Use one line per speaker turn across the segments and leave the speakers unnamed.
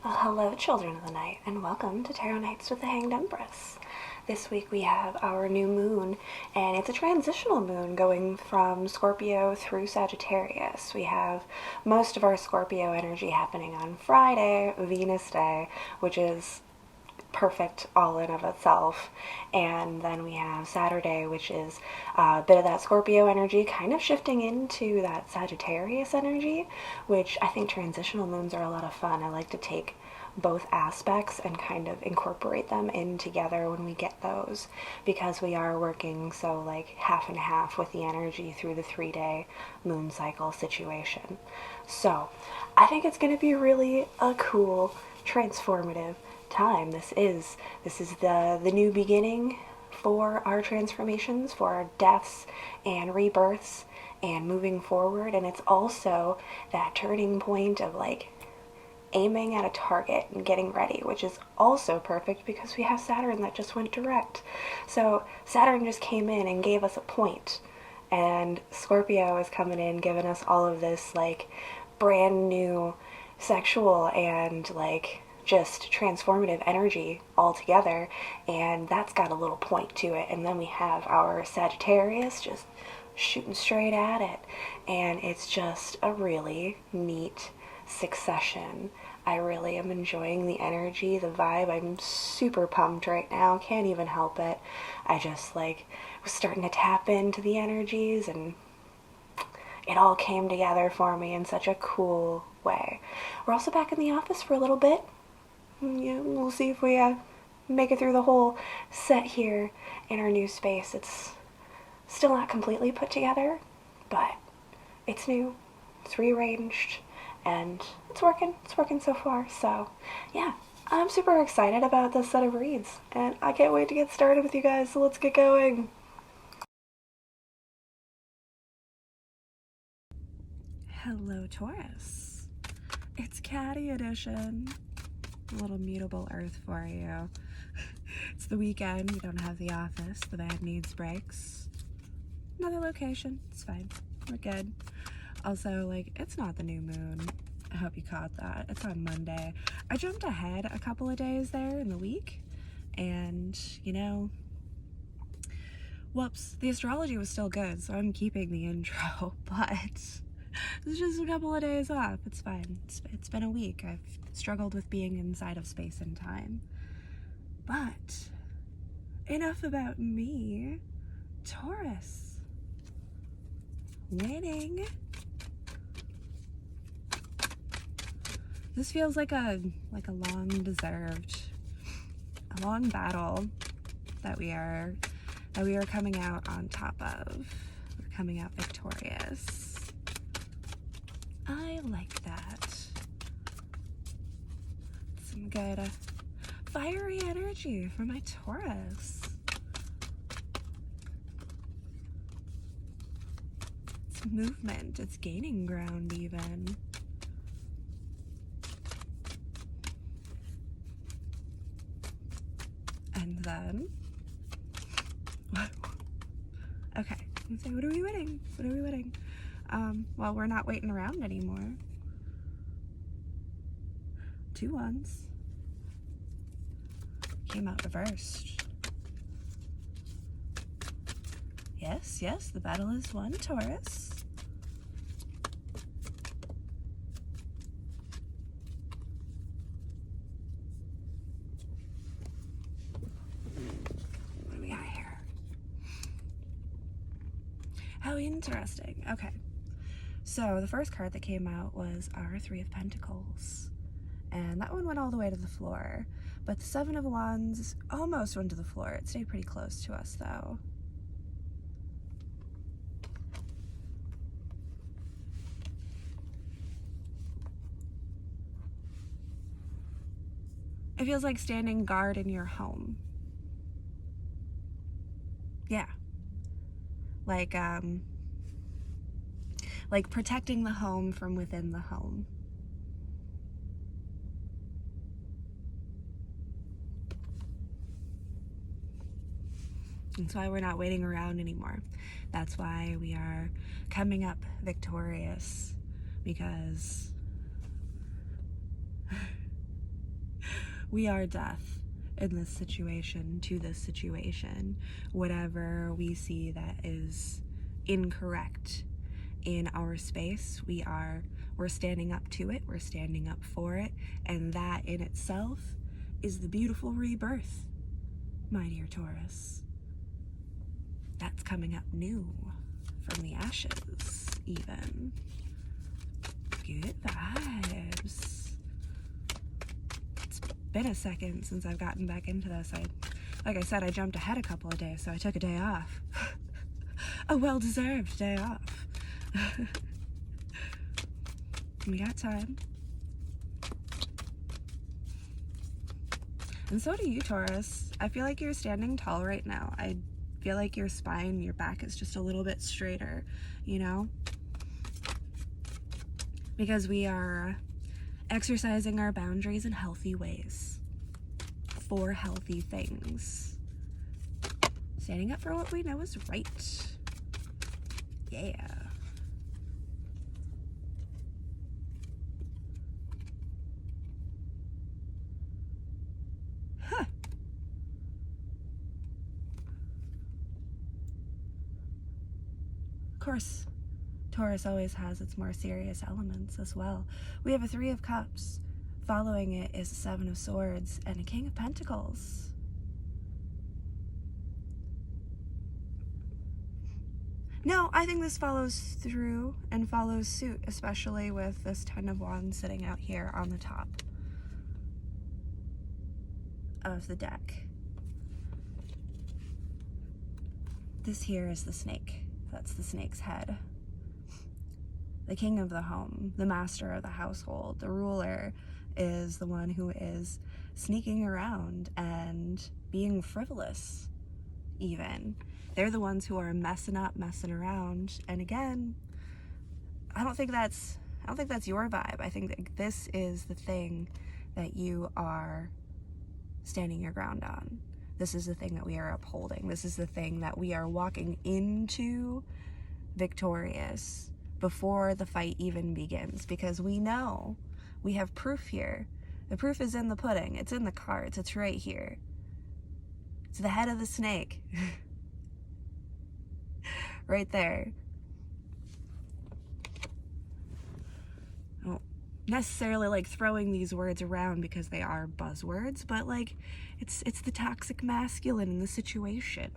Well, hello, children of the night, and welcome to Tarot Nights with the Hanged Empress. This week we have our new moon, and it's a transitional moon going from Scorpio through Sagittarius. We have most of our Scorpio energy happening on Friday, Venus Day, which is perfect all in of itself. And then we have Saturday, which is a bit of that Scorpio energy kind of shifting into that Sagittarius energy, which I think transitional moons are a lot of fun. I like to take both aspects and kind of incorporate them in together when we get those, because we are working so like half and half with the energy through the 3-day moon cycle situation. So I think it's going to be really a cool, transformative time. This is the new beginning for our transformations, for our deaths and rebirths and moving forward. And it's also that turning point of like aiming at a target and getting ready, which is also perfect because we have Saturn that just went direct. So Saturn just came in and gave us a point, and Scorpio is coming in giving us all of this like brand new sexual and like just transformative energy all together, and that's got a little point to it. And then we have our Sagittarius just shooting straight at it, and it's just a really neat succession. I really am enjoying the energy, the vibe. I'm super pumped right now, can't even help it. I just like was starting to tap into the energies, and it all came together for me in such a cool way. We're also back in the office for a little bit. Yeah, we'll see if we make it through the whole set here in our new space. It's still not completely put together, but it's new, it's rearranged, and it's working. It's working so far. So yeah, I'm super excited about this set of reads, and I can't wait to get started with you guys. So let's get going. Hello, Taurus. It's Caddy edition. A little mutable earth for you. It's the weekend, we don't have the office, the band needs breaks. Another location, it's fine, we're good. Also, like, it's not the new moon. I hope you caught that. It's on Monday. I jumped ahead a couple of days there in the week, and, you know, whoops, the astrology was still good, so I'm keeping the intro, but it's just a couple of days off. It's fine. It's been a week. I've struggled with being inside of space and time. But enough about me. Taurus. Winning. This feels like a long battle that we are coming out on top of. We're coming out victorious. I like that. Some good fiery energy for my Taurus. It's movement, it's gaining ground even. And then, okay, let's say, what are we winning? What are we winning? Well, we're not waiting around anymore. 2 ones. Came out reversed. Yes, the battle is won, Taurus. What do we got here? How interesting. Okay. So the first card that came out was our 3 of Pentacles, and that one went all the way to the floor, but the 7 of Wands almost went to the floor. It stayed pretty close to us though. It feels like standing guard in your home. Yeah. Like protecting the home from within the home. That's why we're not waiting around anymore. That's why we are coming up victorious, because We are death in this situation, to this situation. Whatever we see that is incorrect in our space, we're standing up to it, we're standing up for it, and that in itself is the beautiful rebirth, my dear Taurus. That's coming up new from the ashes, even. Good vibes. It's been a second since I've gotten back into this. Like I said, I jumped ahead a couple of days, so I took a day off. A well-deserved day off. We got time. And so do you, Taurus. I feel like you're standing tall right now. I feel like your spine, your back is just a little bit straighter, you know? Because we are exercising our boundaries in healthy ways for healthy things. Standing up for what we know is right. Yeah. Huh. Of course, Taurus always has its more serious elements as well. We have a 3 of Cups. Following it is a 7 of Swords and a King of Pentacles. No, I think this follows through and follows suit, especially with this 10 of Wands sitting out here on the top of the deck. This here is the snake. That's the snake's head. The king of the home, the master of the household, the ruler is the one who is sneaking around and being frivolous, even. They're the ones who are messing up, messing around. And again, I don't think that's your vibe. I think that this is the thing that you are standing your ground on. This is the thing that we are upholding. This is the thing that we are walking into victorious before the fight even begins, because we know we have proof here. The proof is in the pudding. It's in the cards. It's right here. It's the head of the snake. Right there. I don't necessarily like throwing these words around because they are buzzwords, but like it's the toxic masculine in the situation.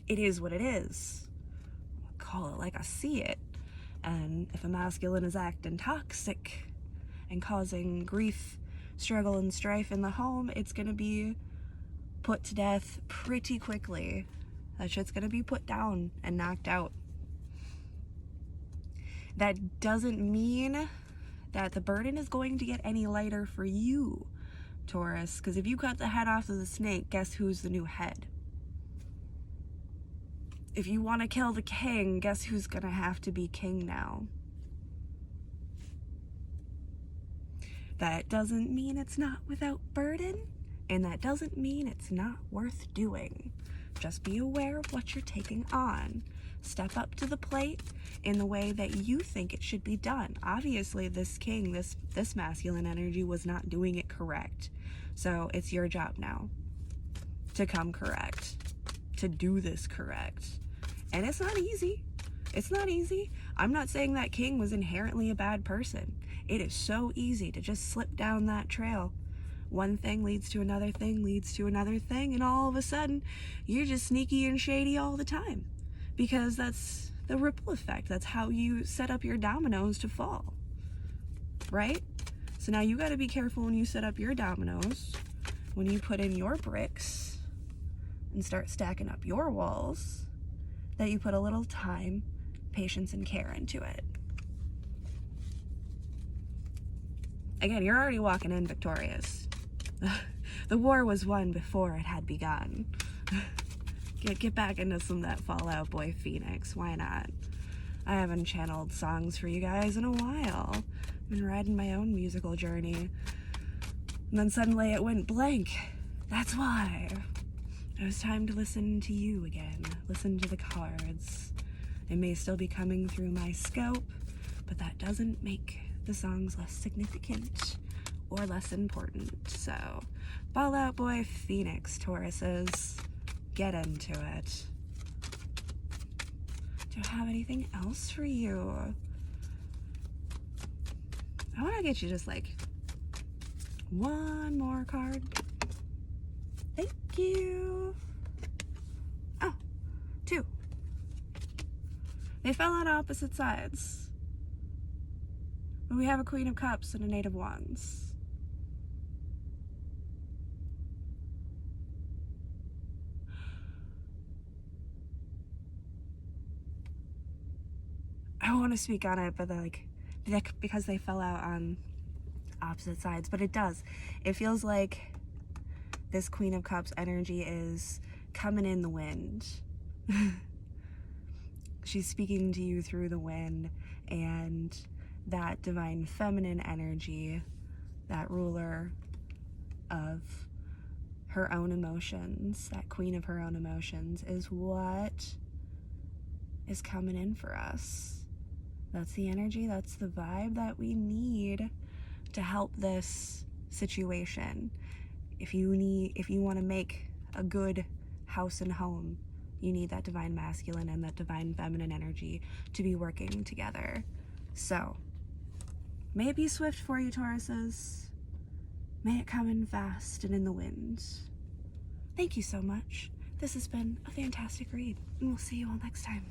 It is what it is. I'll call it like I see it. And if a masculine is acting toxic and causing grief, struggle, and strife in the home, it's gonna be put to death pretty quickly. That shit's gonna be put down and knocked out. That doesn't mean that the burden is going to get any lighter for you, Taurus, because if you cut the head off of the snake, guess who's the new head? If you want to kill the king, guess who's gonna have to be king now? That doesn't mean it's not without burden, and that doesn't mean it's not worth doing. Just be aware of what you're taking on. Step up to the plate in the way that you think it should be done. Obviously, this king, this masculine energy was not doing it correct. So it's your job now to come correct, to do this correct. And it's not easy. It's not easy. I'm not saying that king was inherently a bad person. It is so easy to just slip down that trail. One thing leads to another thing, leads to another thing, and all of a sudden, you're just sneaky and shady all the time. Because that's the ripple effect. That's how you set up your dominoes to fall. Right? So now you gotta be careful when you set up your dominoes, when you put in your bricks and start stacking up your walls, that you put a little time, patience, and care into it. Again, you're already walking in victorious. The war was won before it had begun. Get back into some of that Fallout Boy Phoenix. Why not? I haven't channeled songs for you guys in a while. I've been riding my own musical journey. And then suddenly it went blank. That's why. It was time to listen to you again. Listen to the cards. They may still be coming through my scope, but that doesn't make the songs less significant or less important. So, ball out boy Phoenix, Tauruses. Get into it. Do I have anything else for you? I want to get you just like one more card. Thank you. Oh, two. They fell on opposite sides. But we have a Queen of Cups and a Knight of Wands. I want to speak on it, but because they fell out on opposite sides, but it does. It feels like this Queen of Cups energy is coming in the wind. She's speaking to you through the wind, and that divine feminine energy, that ruler of her own emotions, that queen of her own emotions, is what is coming in for us. That's the energy, that's the vibe that we need to help this situation. If you want to make a good house and home, you need that divine masculine and that divine feminine energy to be working together. So, may it be swift for you, Tauruses. May it come in fast and in the wind. Thank you so much. This has been a fantastic read, and we'll see you all next time.